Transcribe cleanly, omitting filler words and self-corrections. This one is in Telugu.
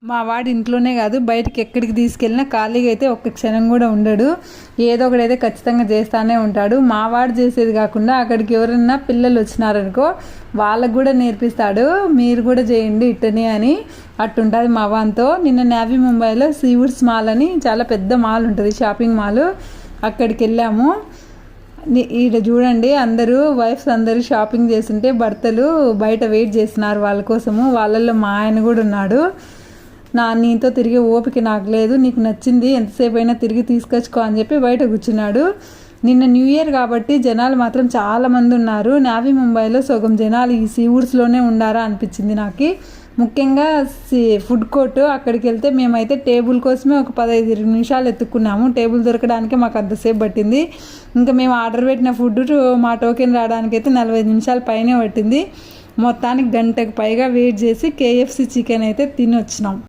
మా వాడు ఇంట్లోనే కాదు బయటికి ఎక్కడికి తీసుకెళ్ళినా ఖాళీగా అయితే ఒక్క క్షణం కూడా ఉండడు. ఏదో ఒకటైతే ఖచ్చితంగా చేస్తూనే ఉంటాడు. మా వాడు చేసేది కాకుండా అక్కడికి ఎవరన్నా పిల్లలు వచ్చినారనుకో వాళ్ళకు కూడా నేర్పిస్తాడు. మీరు కూడా చేయండి ఇట్టనే అని అట్టుంటుంది మా వాన్తో. నిన్న నావీ ముంబైలో సీవుడ్స్ మాల్ అని చాలా పెద్ద మాల్ ఉంటుంది, షాపింగ్ మాల్. అక్కడికి వెళ్ళాము. ఈడ చూడండి అందరూ వైఫ్స్ అందరూ షాపింగ్ చేస్తుంటే భర్తలు బయట వెయిట్ చేస్తున్నారు వాళ్ళ కోసము. వాళ్ళల్లో మా ఆయన కూడా ఉన్నాడు. నీతో తిరిగే ఓపిక నాకు లేదు, నీకు నచ్చింది ఎంతసేపు అయినా తిరిగి తీసుకొచ్చుకో అని చెప్పి బయట కూర్చున్నాడు. నిన్న న్యూ ఇయర్ కాబట్టి జనాలు మాత్రం చాలామంది ఉన్నారు. నావీ ముంబైలో సగం జనాలు ఈ సీవుడ్స్లోనే ఉండారా అనిపించింది నాకు. ముఖ్యంగా ఫుడ్ కోర్టు అక్కడికి వెళ్తే మేమైతే టేబుల్ కోసమే ఒక 15-20 నిమిషాలు ఎత్తుక్కున్నాము. టేబుల్ దొరకడానికి మాకు అంతసేపు పట్టింది. ఇంకా మేము ఆర్డర్ పెట్టిన ఫుడ్ మా టోకెన్ రావడానికైతే 45 నిమిషాల పైనే పట్టింది. మొత్తానికి గంటకు పైగా వెయిట్ చేసి KFC చికెన్ అయితే తిని వచ్చినాం.